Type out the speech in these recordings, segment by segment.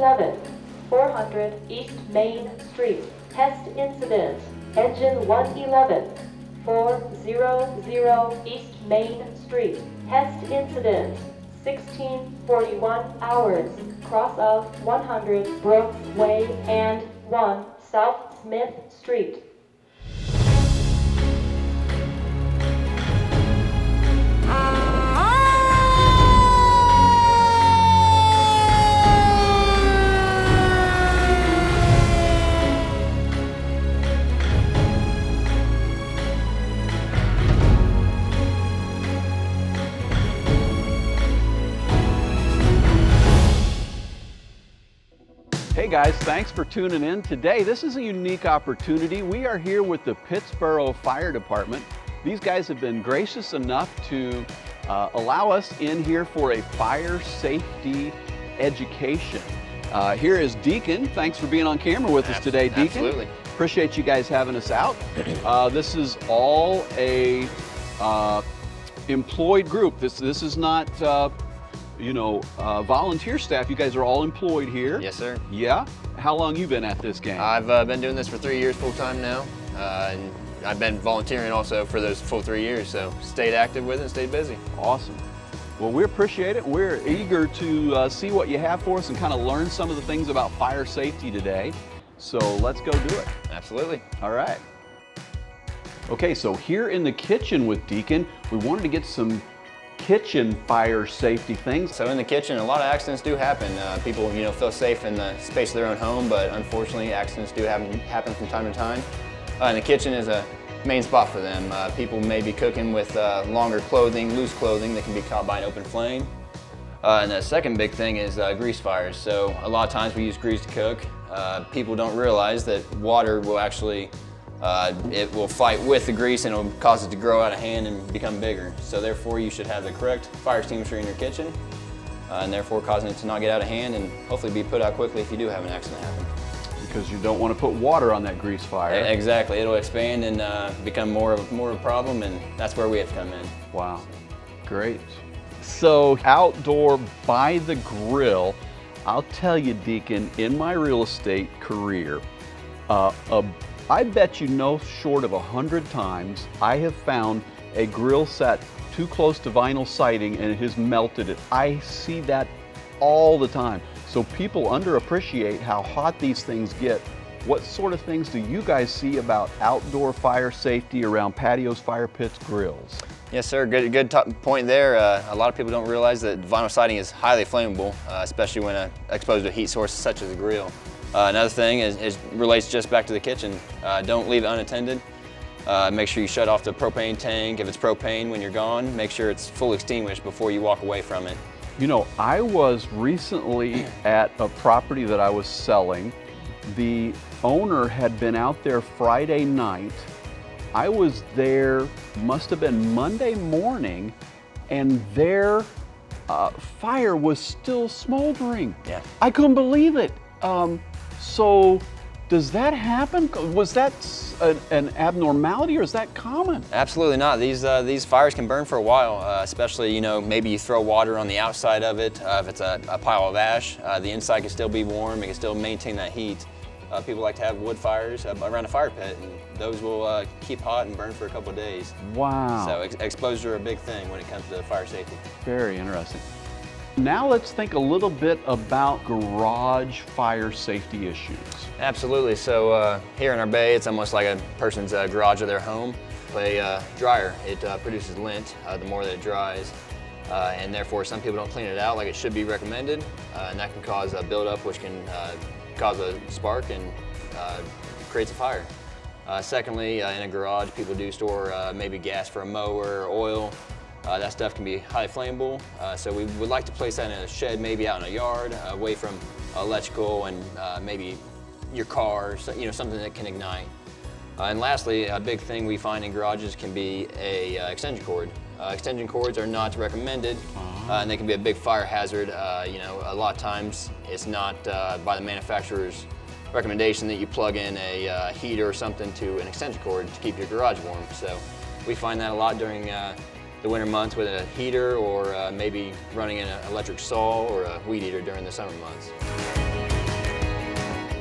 111, 400 East Main Street. Test incident. Engine 111, 400 East Main Street. Test incident. 1641 hours. Cross of 100 Brooks Way and 1 South Smith Street. Hey guys, thanks for tuning in. Today, this is a unique opportunity. We are here with the Pittsboro Fire Department. These guys have been gracious enough to allow us in here for a fire safety education. Here is Deacon. Thanks for being on camera with us today, Deacon. Absolutely. Appreciate you guys having us out. This is all a employed group. This is not volunteer staff. You guys are all employed here. Yes, sir. Yeah? How long you been at this game? I've been doing this for 3 years full time now. And I've been volunteering also for those full 3 years, so stayed active with it and stayed busy. Awesome. Well, we appreciate it. We're eager to see what you have for us and kind of learn some of the things about fire safety today. So let's go do it. Absolutely. All right. Okay, so here in the kitchen with Deacon, we wanted to get some kitchen fire safety things. So in the kitchen, a lot of accidents do happen. People, feel safe in the space of their own home, but unfortunately, accidents do happen from time to time. And the kitchen is a main spot for them. People may be cooking with longer clothing, loose clothing that can be caught by an open flame. And the second big thing is grease fires. So a lot of times we use grease to cook. People don't realize that water will actually it will fight with the grease and it'll cause it to grow out of hand and become bigger. So therefore you should have the correct fire extinguisher in your kitchen and therefore causing it to not get out of hand and hopefully be put out quickly if you do have an accident happen. Because you don't want to put water on that grease fire. Exactly, it'll expand and become more of a problem, and that's where we have to come in. Wow, great. So outdoor by the grill, I'll tell you, Deacon, in my real estate career, I bet you no short of 100 times I have found a grill set too close to vinyl siding and it has melted it. I see that all the time. So people underappreciate how hot these things get. What sort of things do you guys see about outdoor fire safety around patios, fire pits, grills? Yes, sir. Good point there. A lot of people don't realize that vinyl siding is highly flammable, especially when exposed to a heat source such as a grill. Another thing relates just back to the kitchen. Don't leave it unattended. Make sure you shut off the propane tank. If it's propane when you're gone, make sure it's fully extinguished before you walk away from it. You know, I was recently at a property that I was selling. The owner had been out there Friday night. I was there, must have been Monday morning, and their fire was still smoldering. Yeah. I couldn't believe it. So does that happen? Was that an abnormality or is that common? Absolutely not. These fires can burn for a while, especially, maybe you throw water on the outside of it. If it's a pile of ash, the inside can still be warm. It can still maintain that heat. People like to have wood fires around a fire pit, and those will keep hot and burn for a couple of days. Wow. So exposure is a big thing when it comes to fire safety. Very interesting. Now let's think a little bit about garage fire safety issues. Absolutely. So here in our bay, it's almost like a person's garage of their home. A dryer, it produces lint the more that it dries, and therefore some people don't clean it out like it should be recommended, and that can cause a buildup, which can cause a spark and creates a fire. Secondly, in a garage, people do store maybe gas for a mower or oil. That stuff can be highly flammable, so we would like to place that in a shed, maybe out in a yard, away from electrical and maybe your car, something that can ignite. And lastly, a big thing we find in garages can be a extension cord. Extension cords are not recommended, and they can be a big fire hazard. A lot of times it's not by the manufacturer's recommendation that you plug in a heater or something to an extension cord to keep your garage warm. So we find that a lot during the winter months with a heater, or maybe running an electric saw or a weed eater during the summer months.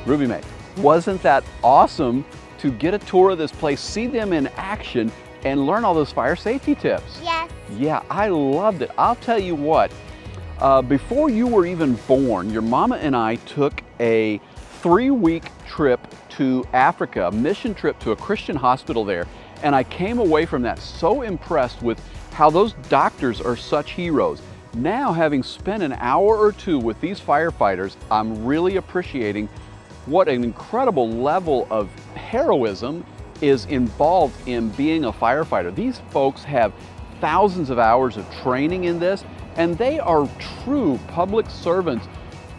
Ruby May, wasn't that awesome to get a tour of this place, see them in action, and learn all those fire safety tips? Yes. Yeah, I loved it. I'll tell you what, before you were even born, your mama and I took a 3-week trip to Africa, a mission trip to a Christian hospital there, and I came away from that so impressed with how those doctors are such heroes. Now, having spent an hour or two with these firefighters, I'm really appreciating what an incredible level of heroism is involved in being a firefighter. These folks have thousands of hours of training in this, and they are true public servants,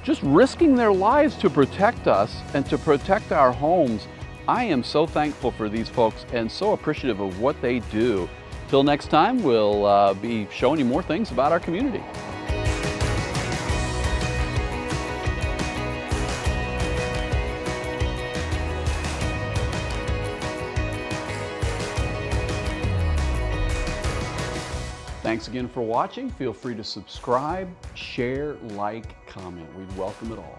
just risking their lives to protect us and to protect our homes. I am so thankful for these folks and so appreciative of what they do. Till next time, we'll be showing you more things about our community. Thanks again for watching. Feel free to subscribe, share, like, comment. We'd welcome it all.